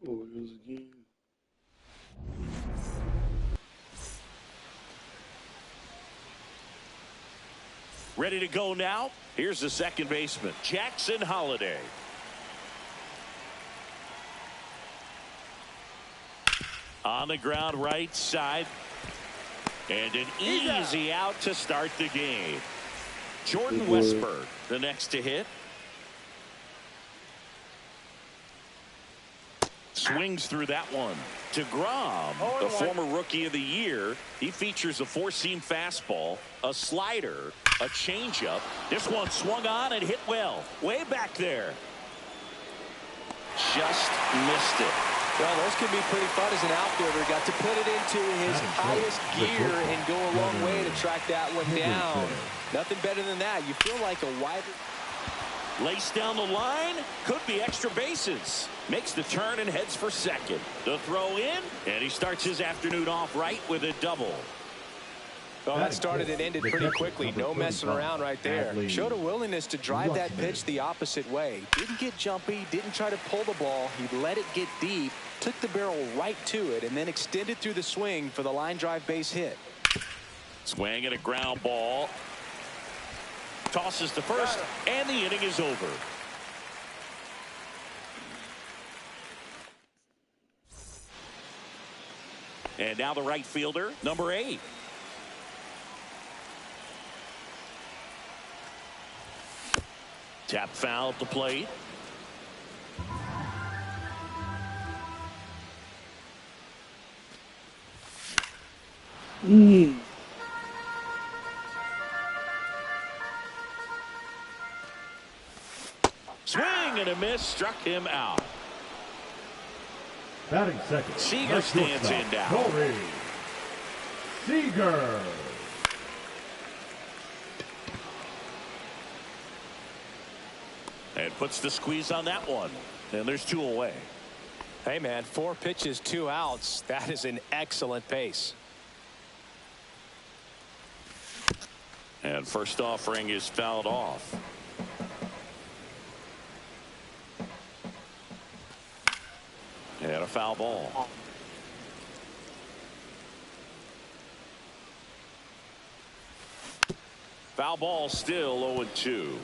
Orioles again. Ready to go now. Here's the second baseman, Jackson Holliday. On the ground right side. And an easy out to start the game. Jordan Westburg, the next to hit. Swings through that one. DeGrom, the former Rookie of the Year. He features a four-seam fastball, a slider, a changeup. This one swung on and hit well. Way back there. Just missed it. Well, those can be pretty fun as an outfielder. Got to put it into his highest gear and go a long way to track that one down. Nothing better than that. You feel like a wider... Lace down the line. Could be extra bases. Makes the turn and heads for second. The throw in. And he starts his afternoon off right with a double. Well, that started and ended pretty quickly. No messing around right there. Showed a willingness to drive that pitch the opposite way. Didn't get jumpy. Didn't try to pull the ball. He let it get deep. Took the barrel right to it and then extended through the swing for the line drive base hit. Swing and a ground ball. Tosses to first, and the inning is over. And now the right fielder, number 8. Tap foul at the plate. Swing and a miss, struck him out. Batting second. Seager stands in now. Corey Seager. And puts the squeeze on that one. And there's 2 away. Hey, man, 4 pitches, 2 outs. That is an excellent pace. And first offering is fouled off. And a foul ball. Foul ball still 0-2.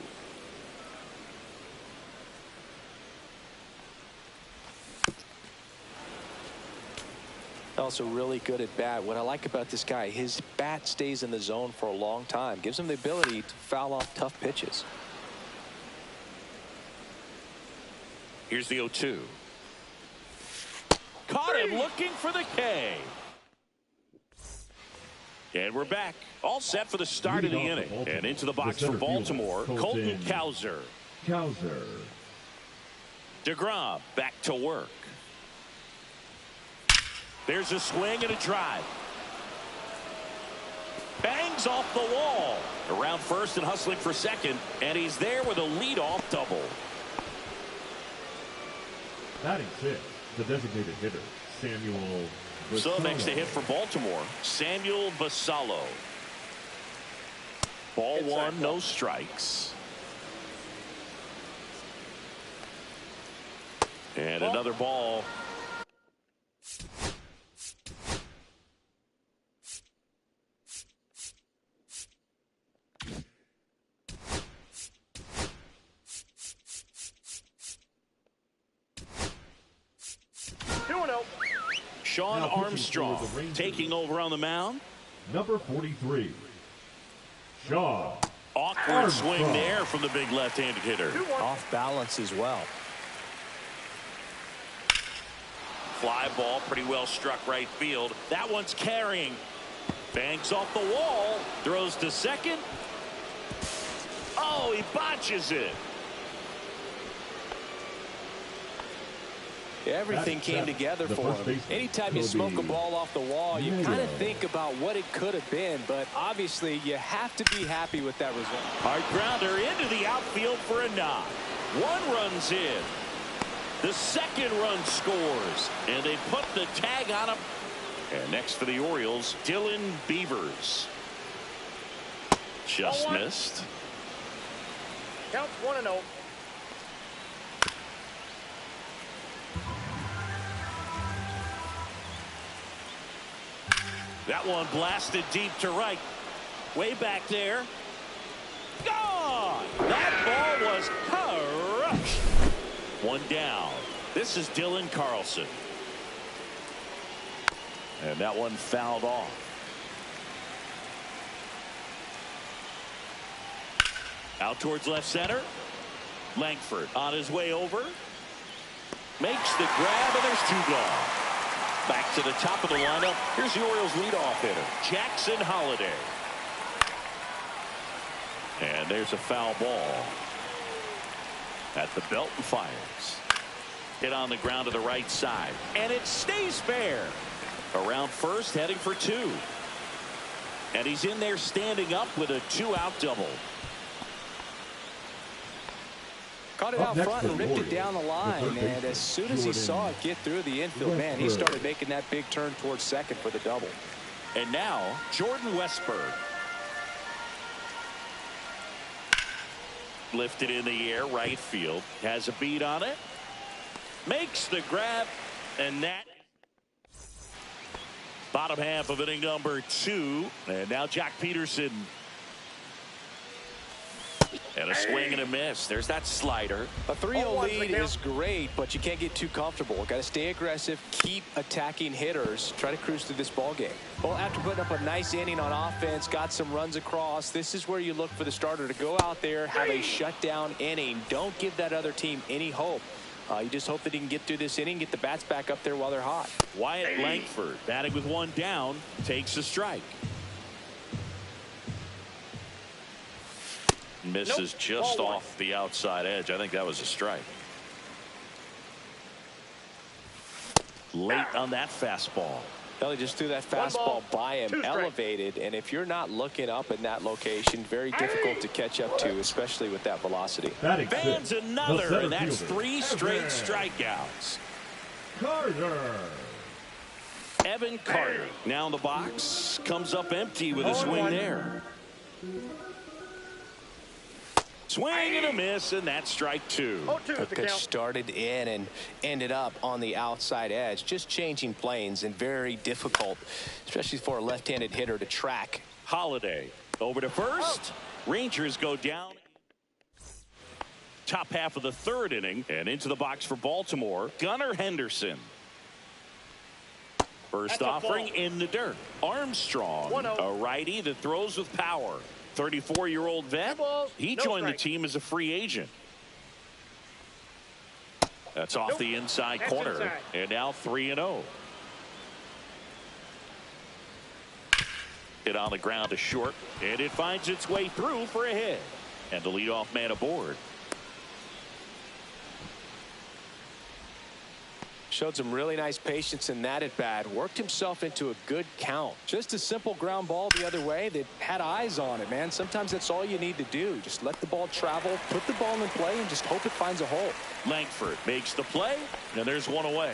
Also really good at bat. What I like about this guy, his bat stays in the zone for a long time. Gives him the ability to foul off tough pitches. Here's the 0-2. Caught him looking for the K. And we're back. All set for the start of the inning. And into the box for Baltimore, Colton Cowser. DeGrom back to work. There's a swing and a drive. Bangs off the wall. Around first and hustling for second. And he's there with a leadoff double. Batting 6, the designated hitter, Samuel Basallo. So next to hit for Baltimore, Samuel Basallo. Ball 1, no strikes. And another ball. Shawn Armstrong taking over on the mound. Number 43, Shawn Awkward Armstrong. swing there from the big left-handed hitter. Off balance as well. Fly ball, pretty well struck right field. That one's carrying. Bangs off the wall. Throws to second. Oh, he botches it. Everything came together for him. Anytime you smoke a ball off the wall, you kind of think about what it could have been, but obviously you have to be happy with that result. Hard grounder into the outfield for a knock. 1 run's in. The second run scores, and they put the tag on him. And next for the Orioles, Dylan Beavers. Just missed. Counts 1-0. That one blasted deep to right. Way back there. Gone! That ball was crushed. One down. This is Dylan Carlson. And that one fouled off. Out towards left center. Langford on his way over. Makes the grab, and there's two gone. Back to the top of the lineup. Here's the Orioles leadoff hitter, Jackson Holliday. And there's a foul ball at the belt and fires. Hit on the ground to the right side, and it stays fair. Around first, heading for two. And he's in there standing up with a two-out double. Caught it out front and ripped it down the line, and as soon as he saw it get through the infield, man, he started making that big turn towards second for the double. And now, Jordan Westburg. Lifted in the air, right field. Has a beat on it. Makes the grab, and that bottom half of inning number 2. And now Jock Peterson. And a swing and a miss. There's that slider. A 3-0 lead is great, but you can't get too comfortable. Got to stay aggressive, keep attacking hitters, try to cruise through this ball game. Well, after putting up a nice inning on offense, got some runs across, this is where you look for the starter to go out there, have a shutdown inning. Don't give that other team any hope. You just hope that he can get through this inning, get the bats back up there while they're hot. Wyatt Langford, batting with one down, takes a strike. Misses just off the outside edge. I think that was a strike. Late on that fastball. Well, he just threw that fastball by him, elevated, and if you're not looking up in that location, very difficult to catch up to, especially with that velocity. Fans another, and that's 3 straight strikeouts. Carter. Evan Carter now in the box, comes up empty with a swing there. Swing and a miss, and that's strike 2. The pitch started in and ended up on the outside edge, just changing planes, and very difficult, especially for a left-handed hitter to track. Holliday over to first. Rangers go down. Top half of the 3rd inning, and into the box for Baltimore, Gunnar Henderson. First offering in the dirt. Armstrong, a righty that throws with power. 34-year-old vet. He joined the team as a free agent. That's off the inside corner. And now 3-0. Hit on the ground to short. And it finds its way through for a hit. And the leadoff man aboard. Showed some really nice patience in that at bat. Worked himself into a good count. Just a simple ground ball the other way that had eyes on it, man. Sometimes that's all you need to do. Just let the ball travel, put the ball in play, and just hope it finds a hole. Langford makes the play, and there's one away.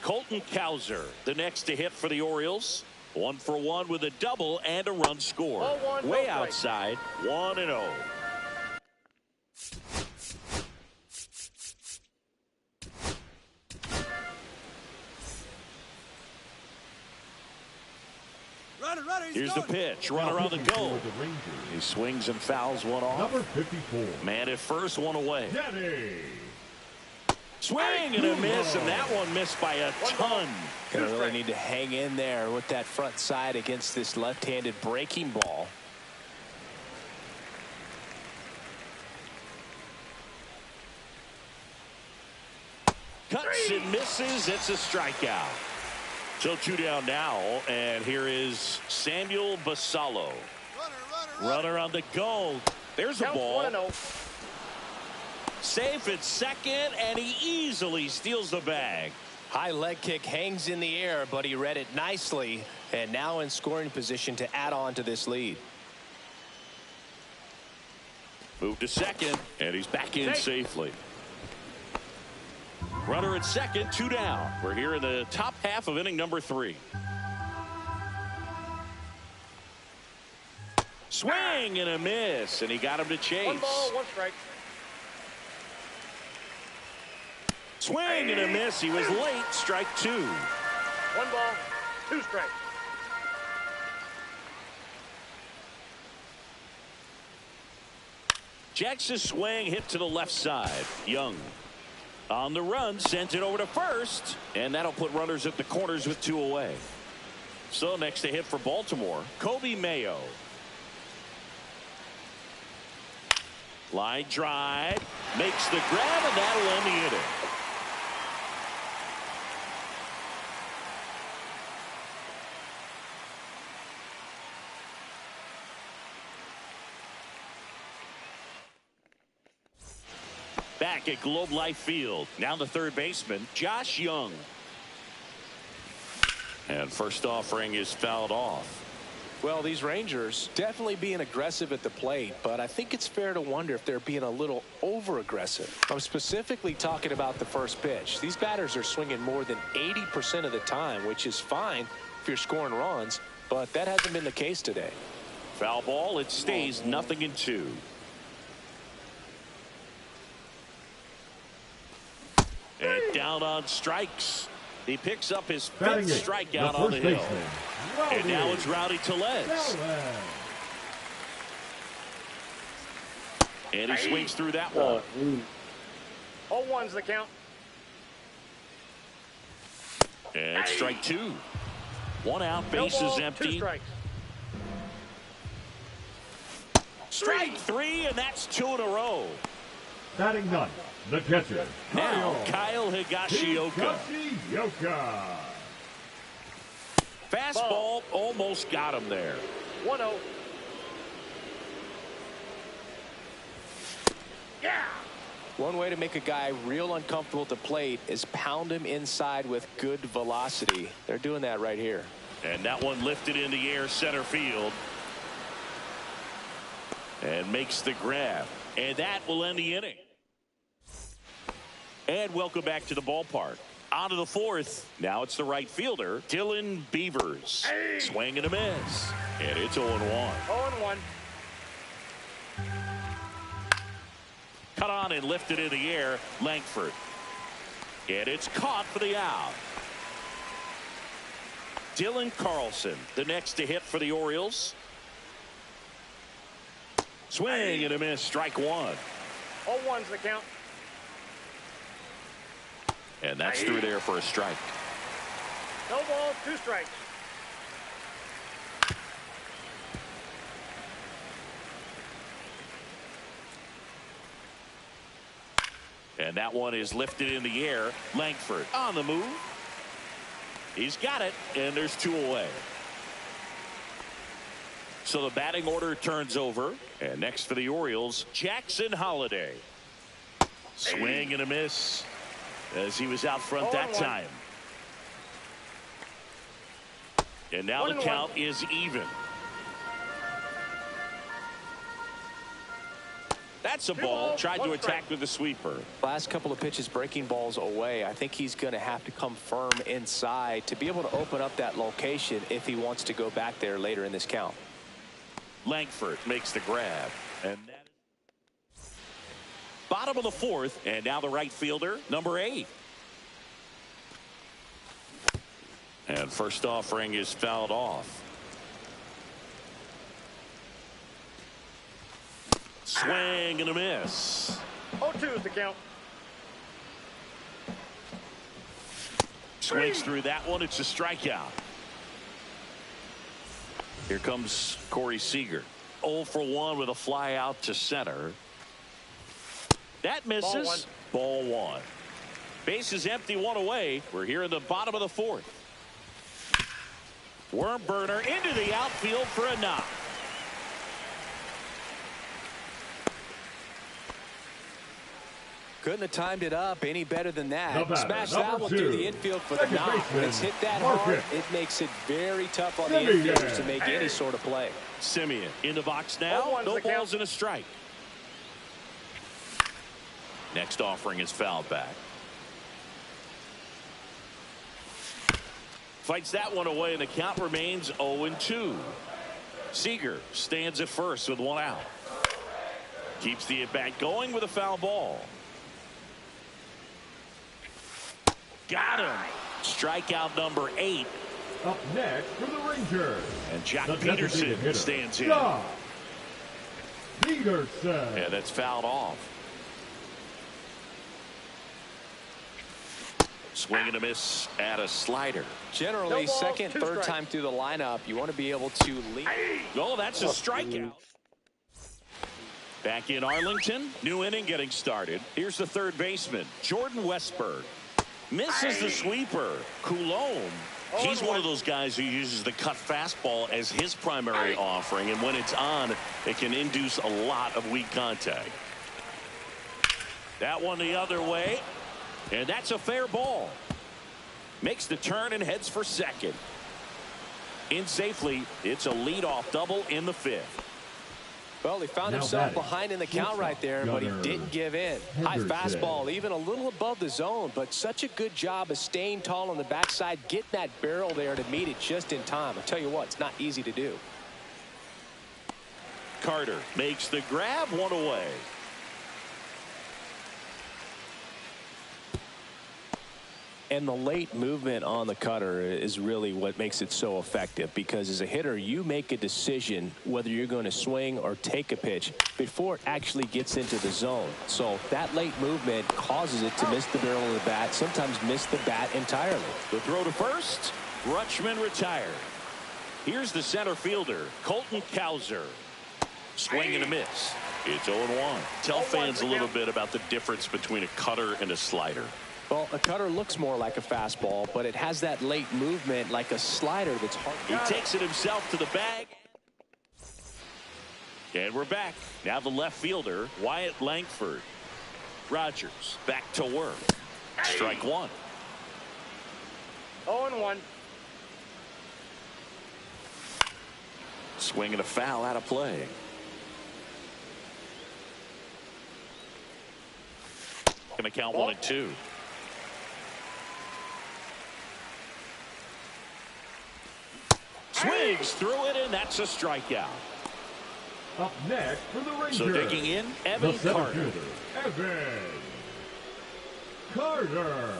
Colton Cowser, the next to hit for the Orioles. 1 for 1 with a double and a run scored. Way outside, 1-0. Here's the pitch. Runner on the go. He swings and fouls one off. Number 54. Man at first, one away. Danny. Swing and a miss, and that one missed by a ton. Gonna really need to hang in there with that front side against this left-handed breaking ball. Cuts and misses. It's a strikeout. So 2 down now, and here is Samuel Basallo. Runner on the go. There's a ball. Safe at second, and he easily steals the bag. High leg kick hangs in the air, but he read it nicely, and now in scoring position to add on to this lead. Move to second, and he's back in safely. Runner at second, 2 down. We're here in the top half of inning number 3. Swing and a miss, and he got him to chase. 1 ball, 1 strike. Swing and a miss. He was late. Strike 2. 1 ball. 2 strikes. Jackson's swing hit to the left side. Young on the run, sends it over to first, and that'll put runners at the corners with 2 away. So next to hit for Baltimore, Kobe Mayo. Line drive, makes the grab, and that'll end the inning. Back at Globe Life Field. Now the third baseman, Josh Young. And first offering is fouled off. Well, these Rangers definitely being aggressive at the plate, but I think it's fair to wonder if they're being a little over-aggressive. I'm specifically talking about the first pitch. These batters are swinging more than 80% of the time, which is fine if you're scoring runs, but that hasn't been the case today. Foul ball, it stays 0-2. And down on strikes. He picks up his 5th strikeout on the hill. And now it's Rowdy Tellez. And he swings through that one. 0-1's the count. And strike 2. 1 out, bases empty. 2 strikes. Strike 3, and that's 2 in a row. Batting ninth, the catcher. Now Kyle Higashioka. Fastball almost got him there. 1-0. Yeah. One way to make a guy real uncomfortable at the plate is pound him inside with good velocity. They're doing that right here. And that one lifted in the air center field. And makes the grab. And that will end the inning. And welcome back to the ballpark. On to the 4th. Now it's the right fielder, Dylan Beavers. Swing and a miss. And it's 0-1. 0-1. Cut on and lifted in the air, Langford. And it's caught for the out. Dylan Carlson, the next to hit for the Orioles. Swing and a miss, strike 1. 0-1's the count. And that's through there for a strike. No ball, 2 strikes. And that one is lifted in the air. Langford on the move. He's got it, and there's 2 away. So the batting order turns over. And next for the Orioles, Jackson Holliday. Swing and a miss as he was out front that time. And now the count is even. That's a ball. Tried to attack with a sweeper. Last couple of pitches breaking balls away. I think he's going to have to come firm inside to be able to open up that location if he wants to go back there later in this count. Langford makes the grab. And that is bottom of the 4th. And now the right fielder, number 8. And first offering is fouled off. Swing and a miss. 0-2 is the count. Swings through that one. It's a strikeout. Here comes Corey Seager. 0 for 1 with a fly out to center. That misses. Ball 1. Base is empty, 1 away. We're here in the bottom of the 4th. Worm burner into the outfield for a knock. Couldn't have timed it up any better than that. Smash that one through the infield for the knock. When it's hit that hard, it makes it very tough on the infielders to make any sort of play. Simeon in the box now. No balls and a strike. Next offering is fouled back. Fights that one away, and the count remains 0-2. Seager stands at first with 1 out. Keeps the at-bat going with a foul ball. Got him. Strikeout number 8. Up next for the Rangers. And Jack the designated Peterson hitter, stands in. Josh Peterson. And that's fouled off. Swing and a miss at a slider. Generally, No ball, second, two third strikes. time through the lineup, you want to be able to lead. Oh, that's a strikeout. Back in Arlington, new inning getting started. Here's the third baseman, Jordan Westburg. Misses the sweeper. Coulombe. He's one of those guys who uses the cut fastball as his primary offering, and when it's on, it can induce a lot of weak contact. That one the other way, and that's a fair ball. Makes the turn and heads for second. In safely, it's a leadoff double in the fifth. Well, he found Now himself batting. behind in the count right there, but he Gunnar didn't give in. High Henderson. fastball, even a little above the zone, but such a good job of staying tall on the backside, getting that barrel there to meet it just in time. I'll tell you what, it's not easy to do. Carter makes the grab, one away. And the late movement on the cutter is really what makes it so effective, because as a hitter, you make a decision whether you're going to swing or take a pitch before it actually gets into the zone. So that late movement causes it to miss the barrel of the bat, sometimes miss the bat entirely. The throw to first. Rutschman retired. Here's the center fielder, Colton Cowser. Swing and a miss. It's 0-1. Tell fans a little bit about the difference between a cutter and a slider. Well, a cutter looks more like a fastball, but it has that late movement like a slider that's hard. He takes it himself to the bag. And we're back. Now the left fielder, Wyatt Langford. Rogers back to work. Strike one. 0-1. Swing and a foul out of play. Gonna count 1-2. Swings through it, and that's a strikeout. Up next for the Rangers. So digging in, the Evan center Carter. fielder, Evan Carter.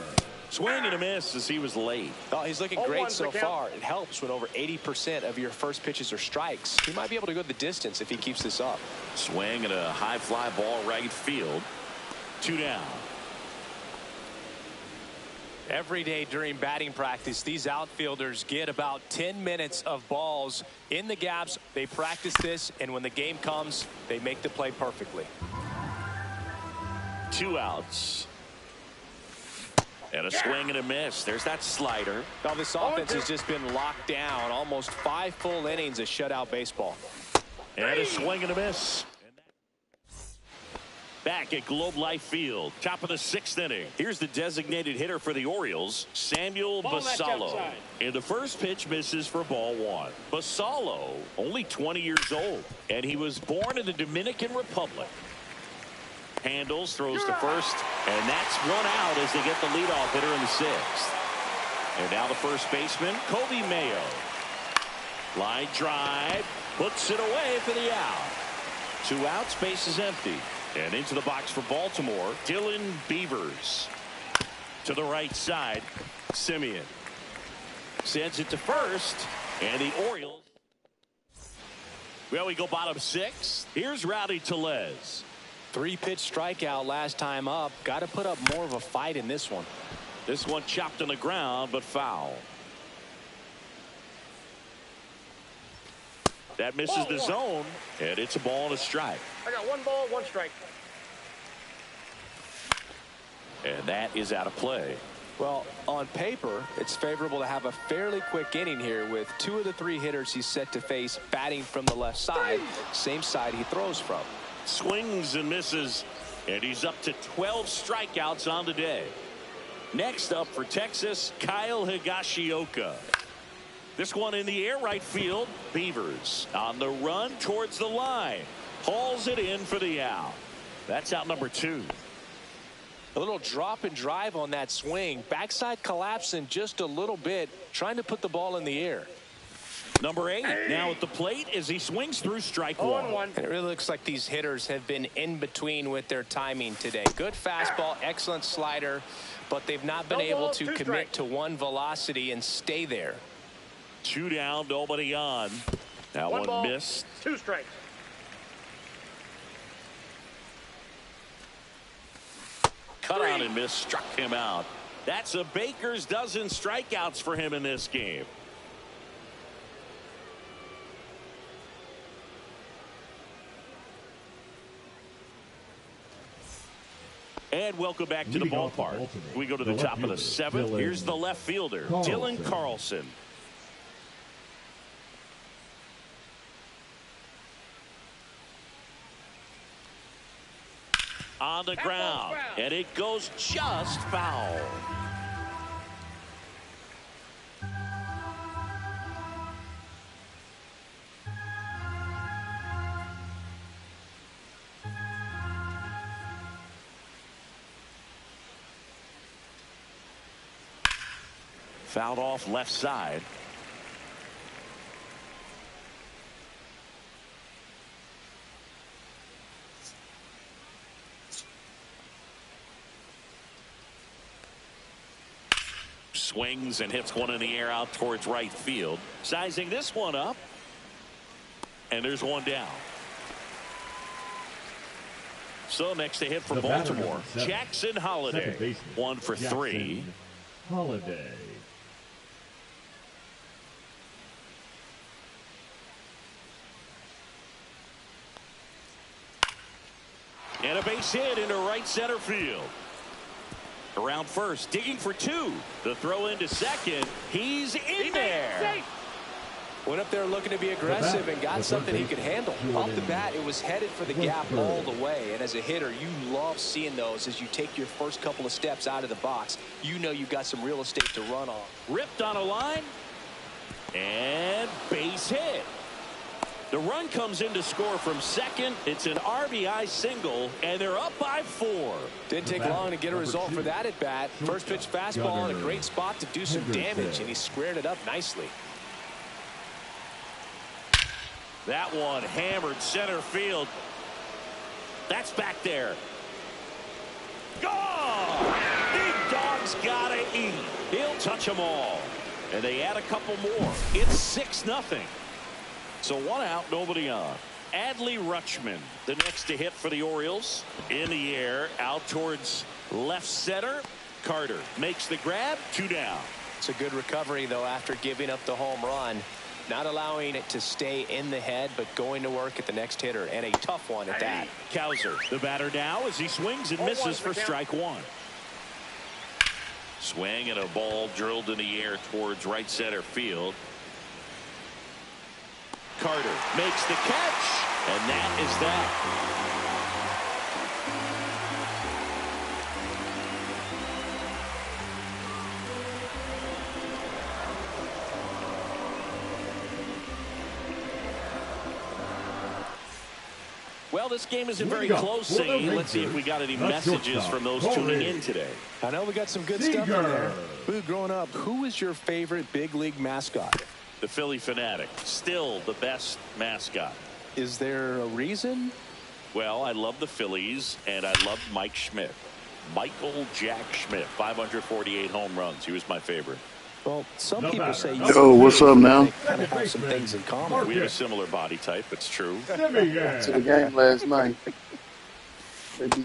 Swing and a miss as he was late. Oh, he's looking Oh, great one's the so count. far. It helps when over 80% of your first pitches are strikes. He might be able to go the distance if he keeps this up. Swing and a high fly ball right field. 2 down. Every day during batting practice, these outfielders get about 10 minutes of balls in the gaps. They practice this, and when the game comes, they make the play perfectly. 2 outs. And a swing and a miss. There's that slider. Now, this offense has just been locked down. Almost 5 full innings of shutout baseball. And a swing and a miss. Back at Globe Life Field, top of the 6th inning. Here's the designated hitter for the Orioles, Samuel Ball match Basallo. outside. And the first pitch misses for ball 1. Basallo, only 20 years old, and he was born in the Dominican Republic. Handles, throws to first, and that's 1 out as they get the leadoff hitter in the 6th. And now the first baseman, Kobe Mayo. Line drive, puts it away for the out. 2 outs, base is empty. And into the box for Baltimore, Dylan Beavers. To the right side, Simeon. Sends it to first, and the Orioles. Well, we go bottom 6. Here's Rowdy Tellez. 3-pitch strikeout last time up. Got to put up more of a fight in this one. This one chopped on the ground, but foul. That misses the zone, and it's a ball and a strike. I got 1 ball, 1 strike. And that is out of play. Well, on paper, it's favorable to have a fairly quick inning here with 2 of the 3 hitters he's set to face batting from the left side, same side he throws from. Swings and misses, and he's up to 12 strikeouts on the day. Next up for Texas, Kyle Higashioka. This one in the air right field. Beavers on the run towards the line. Hauls it in for the out. That's out number 2. A little drop and drive on that swing. Backside collapsing just a little bit, trying to put the ball in the air. Number 8 now at the plate as he swings through strike 1. 0-1. And it really looks like these hitters have been in between with their timing today. Good fastball, excellent slider, but they've not been No able ball, to 2 commit strikes. to one velocity and stay there. 2 down, nobody on. That one ball, missed. 2 strikes. Cut out and missed, struck him out. That's a baker's dozen strikeouts for him in this game. And welcome back to the ballpark. We go to the top of the 7th. Here's the left fielder, Dylan Carlson. On the ground, and it goes just foul. Fouled off left side. Swings and hits one in the air out towards right field. Sizing this one up. And there's one down. So next to hit for Baltimore, Jackson Holliday. 1 for 3. Holliday. And a base hit into right center field. Around first, digging for 2. The throw into second. He's in there. Went up there looking to be aggressive and got something he could handle. Off the bat, it was headed for the gap all the way. And as a hitter, you love seeing those as you take your first couple of steps out of the box. You know you've got some real estate to run on. Ripped on a line. And base hit. The run comes in to score from second. It's an RBI single, and they're up by 4. Didn't take long to get a result for that at bat. First pitch fastball in a great spot to do some damage, and he squared it up nicely. That one hammered center field. That's back there. Gone! Big dog's gotta eat. He'll touch them all. And they add a couple more. It's 6-0. So 1 out, nobody on. Adley Rutschman, the next to hit for the Orioles. In the air, out towards left center. Carter makes the grab, 2 down. It's a good recovery, though, after giving up the home run. Not allowing it to stay in the head, but going to work at the next hitter, and a tough one at that. Cowser, the batter now, as he swings and misses for strike 1. Swing and a ball drilled in the air towards right center field. Carter makes the catch, and that is that. Well, this game isn't very close, Zane. Let's see if we got any messages from those tuning in today. I know we got some good stuff in there. Boo, growing up, who was your favorite big league mascot? The Philly Fanatic, still the best mascot. Is there a reason? Well, I love the Phillies, and I loved Mike Schmidt. Michael Jack Schmidt, 548 home runs. He was my favorite. Well, some people say you what's up now? kind of have some things in common. We have a similar body type. It's true. To the game last night.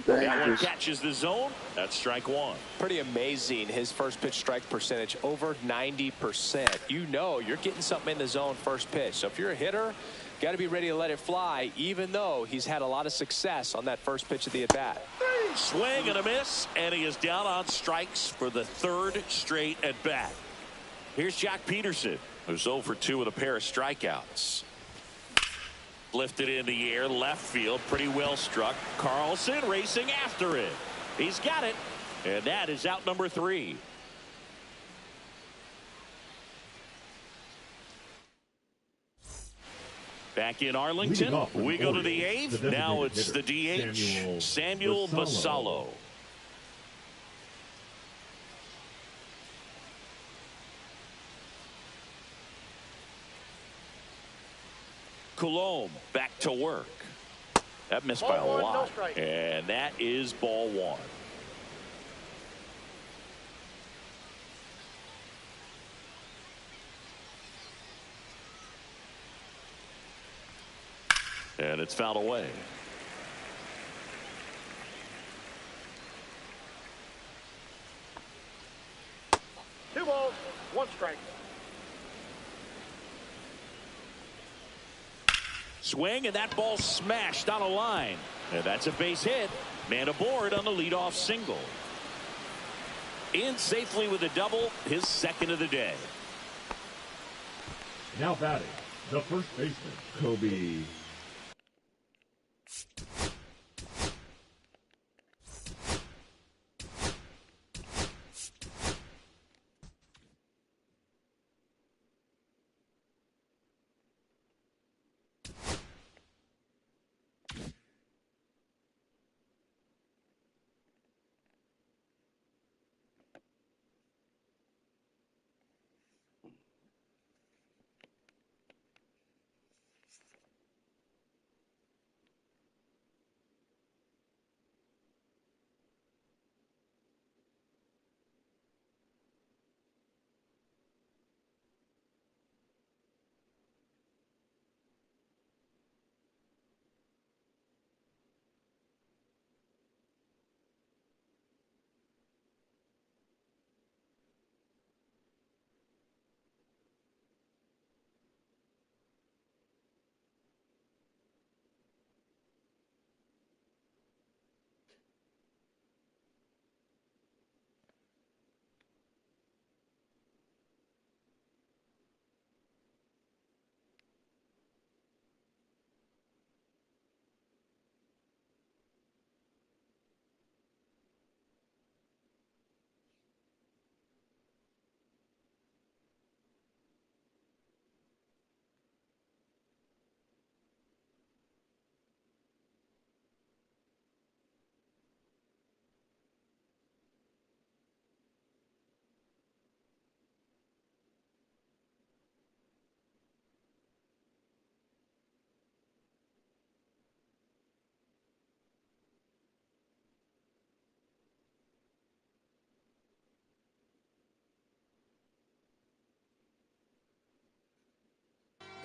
That one catches the zone. That's strike 1. Pretty amazing. His first pitch strike percentage over 90%. You know you're getting something in the zone first pitch. So if you're a hitter, got to be ready to let it fly, even though he's had a lot of success on that first pitch of the at bat. Swing and a miss, and he is down on strikes for the 3rd straight at bat. Here's Jock Peterson, who's 0 for 2 with a pair of strikeouts. Lifted in the air, left field, pretty well struck. Carlson racing after it. He's got it, and that is out number 3. Back in Arlington, we go to the 8th. Now it's the DH, Samuel Basallo. Coulombe back to work. That missed by a lot. And that is ball 1. And it's fouled away. 2 balls, 1 strike. Swing, and that ball smashed on a line. And that's a base hit. Man aboard on the leadoff single. In safely with a double, his 2nd of the day. Now batting, the first baseman, Kobe.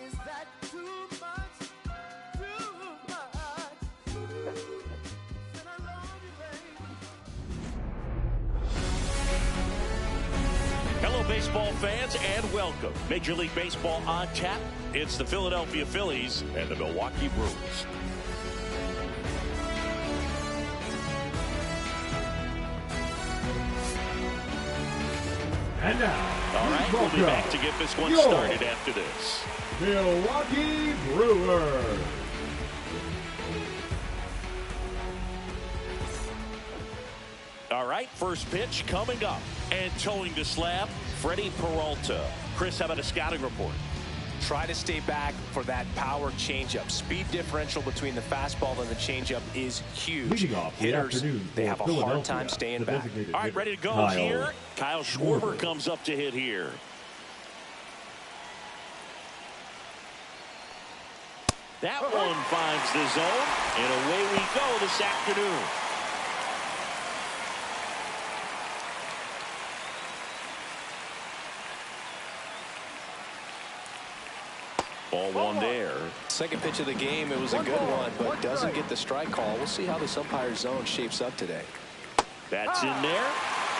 Is that too much? Too much? Said I love you, baby. Hello, baseball fans, and welcome. Major League Baseball on tap. It's the Philadelphia Phillies and the Milwaukee Brewers. And now, All right, we'll be back to get this one started after this. Milwaukee Brewers. All right, first pitch coming up. And towing the slab, Freddie Peralta. Chris, how about a scouting report? Try to stay back for that power changeup. Speed differential between the fastball and the changeup is huge. Leading off the Hitters, afternoon they for have a hard Philadelphia, time staying the back. designated All right, hitter, ready to go Kyle here. Kyle Schwarber comes up to hit here. That one finds the zone, and away we go this afternoon. Ball one there. Second pitch of the game, it was a good one, but doesn't get the strike call. We'll see how this umpire zone shapes up today. That's in there,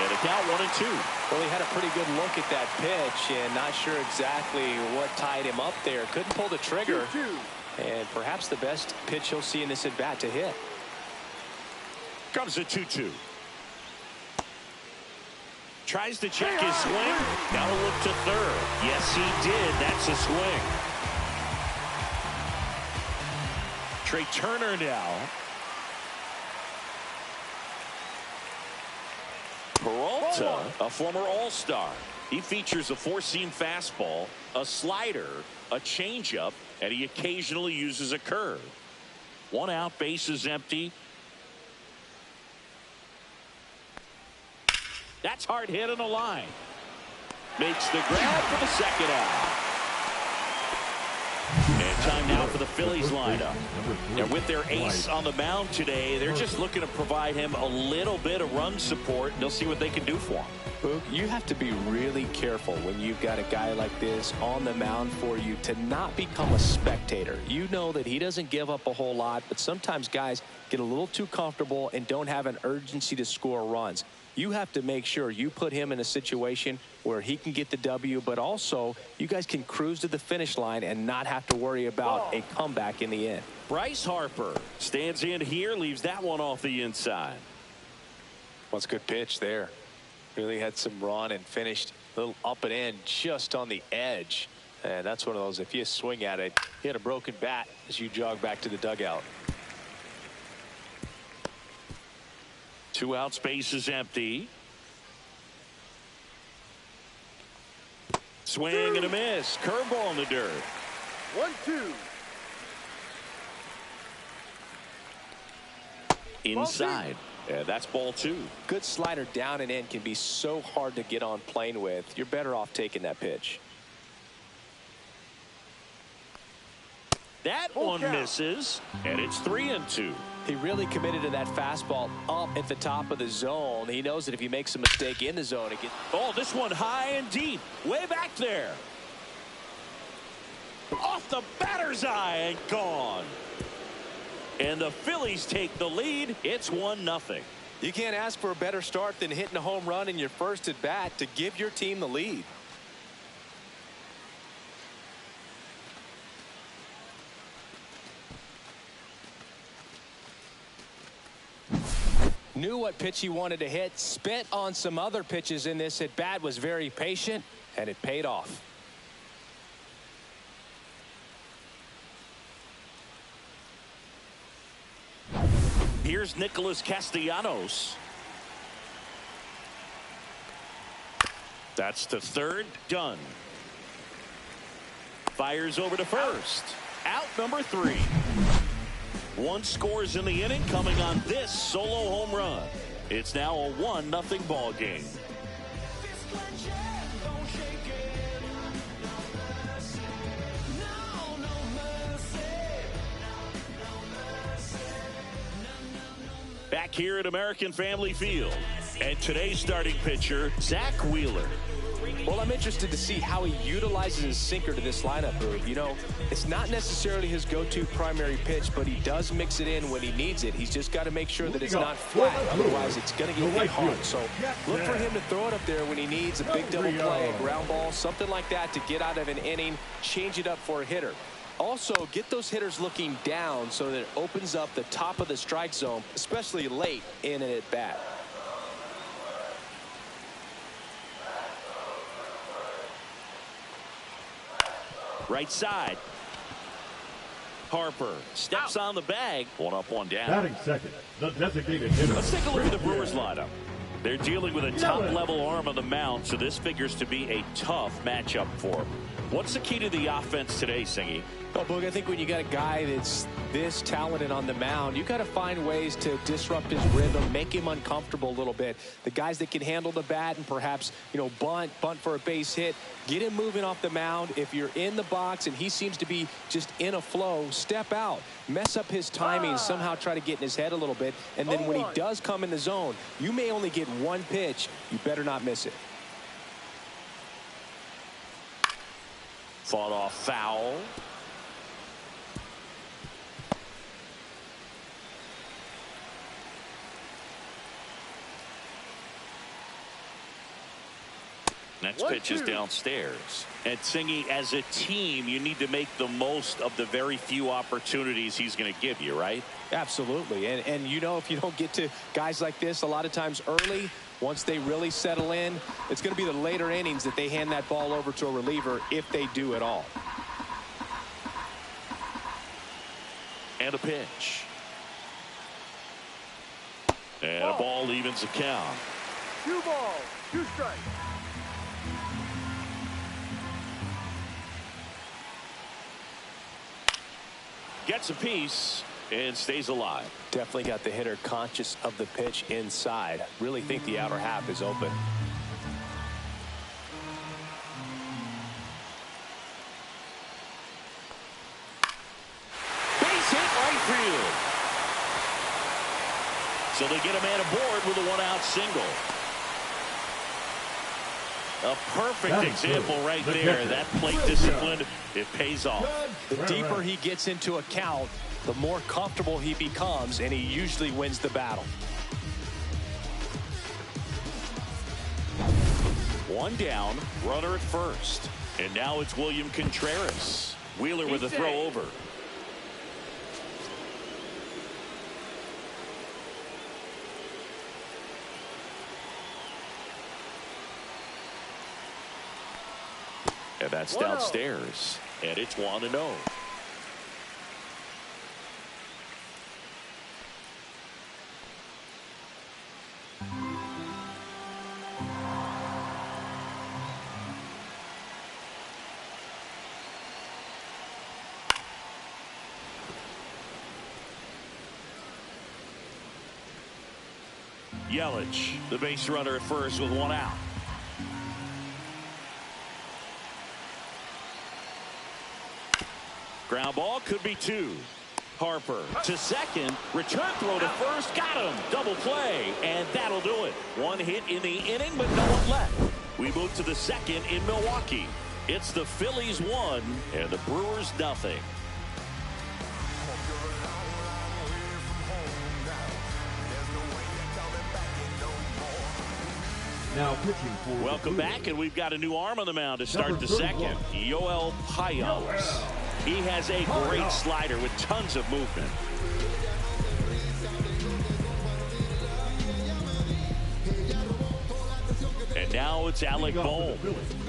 and a count 1-2. Well, he had a pretty good look at that pitch and not sure exactly what tied him up there. Couldn't pull the trigger, and perhaps the best pitch he'll see in this at-bat to hit. Comes a 2-2. Tries to check his swing. Now a look to third. Yes, he did. That's a swing. Trey Turner now. Peralta, a former All-Star. He features a four-seam fastball, a slider, a changeup, and he occasionally uses a curve. One out, base is empty. That's hard hit on the line. Makes the grab for the second out. And time now for the Phillies lineup. And with their ace on the mound today, they're just looking to provide him a little bit of run support, and they'll see what they can do for him. Boog, you have to be really careful when you've got a guy like this on the mound for you to not become a spectator. You know that he doesn't give up a whole lot, but sometimes guys get a little too comfortable and don't have an urgency to score runs. You have to make sure you put him in a situation where he can get the W, but also you guys can cruise to the finish line and not have to worry about a comeback in the end. Bryce Harper stands in here, leaves that one off the inside. What's a good pitch there. Really had some run and finished a little up and in just on the edge. And that's one of those, if you swing at it, you had a broken bat as you jog back to the dugout. 2 out, space is empty. Swing and a miss. Curveball in the dirt. 1-2. Inside. Yeah, that's ball 2. Good slider down and in can be so hard to get on plane with. You're better off taking that pitch. That one misses, and it's 3-2. He really committed to that fastball up at the top of the zone. He knows that if he makes a mistake in the zone, it gets... Oh, this one high and deep, way back there. Off the batter's eye and gone. And the Phillies take the lead. It's 1-0. You can't ask for a better start than hitting a home run in your first at bat to give your team the lead. Knew what pitch he wanted to hit, spent on some other pitches in this at bat, was very patient, and it paid off. Here's Nicholas Castellanos. That's to third, done. Fires over to first. Out number 3. 1 scores in the inning, coming on this solo home run. It's now a 1-0 ball game. Back here at American Family Field, and today's starting pitcher, Zach Wheeler. Well, I'm interested to see how he utilizes his sinker to this lineup, Boog. You know, it's not necessarily his go-to primary pitch, but he does mix it in when he needs it. He's just got to make sure that it's not flat. Otherwise, it's going to get hit hard. So look for him to throw it up there when he needs a big double play, a ground ball, something like that to get out of an inning, change it up for a hitter. Also, get those hitters looking down so that it opens up the top of the strike zone, especially late in an at-bat. Right side. Harper steps on the bag. 1 up, 1 down. Batting second, the designated hitter. Let's take a look at the Brewers lineup. They're dealing with a top-level arm on the mound, so this figures to be a tough matchup for them. What's the key to the offense today, Singy? Well, Boog, I think when you got a guy that's this talented on the mound, you got to find ways to disrupt his rhythm, make him uncomfortable a little bit. The guys that can handle the bat and perhaps, you know, bunt for a base hit, get him moving off the mound. If you're in the box and he seems to be just in a flow, step out, mess up his timing, somehow try to get in his head a little bit. And then when he does come in the zone, you may only get 1 pitch. You better not miss it. Fought off foul. Next pitch is downstairs. And Singy, as a team, you need to make the most of the very few opportunities he's going to give you, right? Absolutely. And you know, if you don't get to guys like this a lot of times early, once they really settle in, it's going to be the later innings that they hand that ball over to a reliever, if they do at all. And a pitch. And a ball evens the count. 2 balls, 2 strikes. Gets a piece and stays alive. Definitely got the hitter conscious of the pitch inside. Really think the outer half is open. So they get a man aboard with a one-out single. A perfect example right there. That plate discipline, it pays off. The deeper he gets into a count, the more comfortable he becomes, and he usually wins the battle. One down, runner at first. And now it's William Contreras. Wheeler with a throw over. And that's downstairs. And it's 1-0. Yelich, the base runner at first with one out. Ground ball could be two. Harper to second. Return throw to first. Got him. Double play. And that'll do it. One hit in the inning, but no one left. We move to the second in Milwaukee. It's the Phillies 1 and the Brewers nothing. Now pitching for Welcome back, and we've got a new arm on the mound to start the second. Yoel Payos. He has a great slider with tons of movement. And now it's Alec Bohm,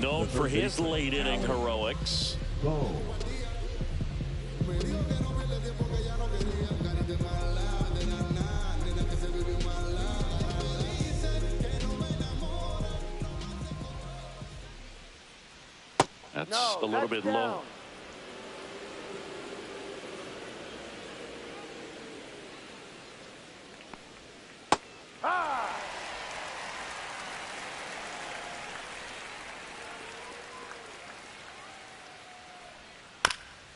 known for his late inning heroics. That's a little bit low.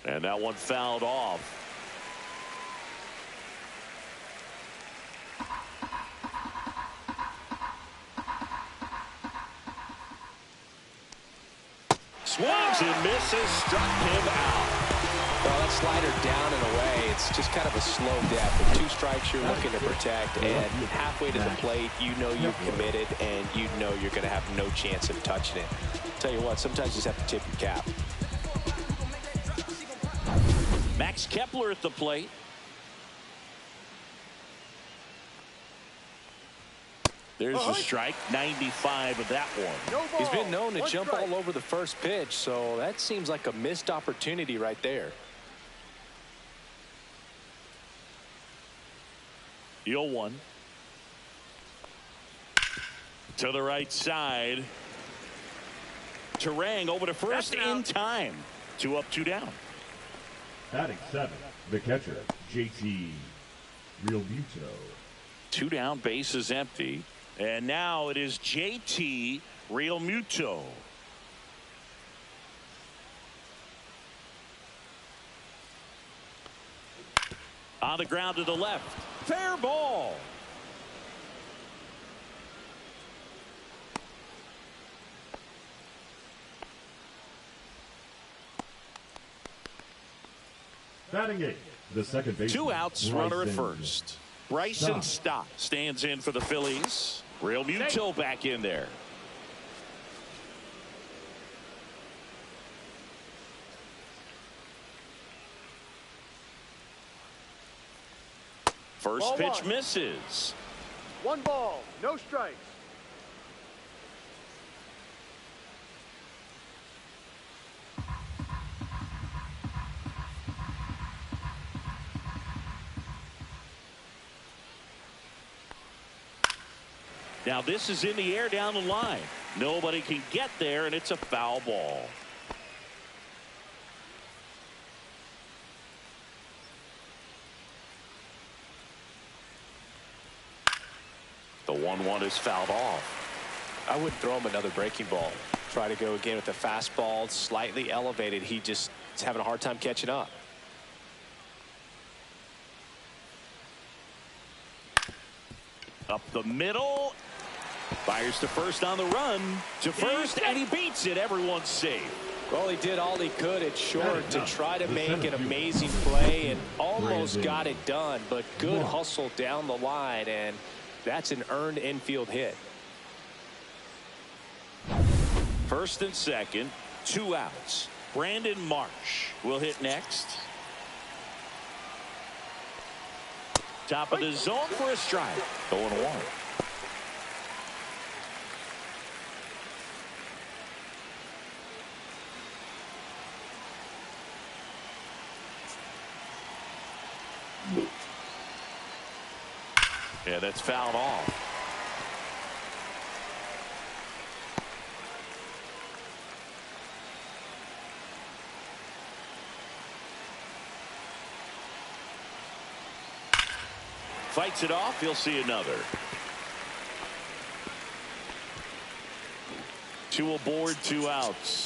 And that one fouled off. Swings and misses, struck him out. Well, that slider down and away, it's just kind of a slow death. With 2 strikes, you're looking to protect, and halfway to the plate, you know you've committed, and you know you're going to have no chance of touching it. Tell you what, sometimes you just have to tip your cap. Max Kepler at the plate. There's a strike. 95 of that one. He's been known to jump all over the first pitch, so that seems like a missed opportunity right there. 0-1. To the right side. Terang over to first in time. 2 up, 2 down. Batting 7, the catcher, JT Realmuto. 2 down, bases empty. And now it is JT Realmuto. On the ground to the left. Fair ball. Batting 8, the second baseman. 2 outs, runner at first. Bryson Stott stands in for the Phillies. Realmuto back in there. First pitch misses. 1 ball, no strikes. Now this is in the air down the line. Nobody can get there, and it's a foul ball. The 1-1 is fouled off. I wouldn't throw him another breaking ball. Try to go again with the fastball, slightly elevated. He just is having a hard time catching up. Up the middle. Fires to first on the run. To first, and he beats it. Everyone's safe. Well, he did all he could at short to try to make an amazing play and almost got it done, but good hustle down the line, and that's an earned infield hit. First and second, 2 outs. Brandon Marsh will hit next. Top of the zone for a strike. 0-1. Yeah, that's fouled off. Fights it off. He'll see another. 2 aboard, 2 outs.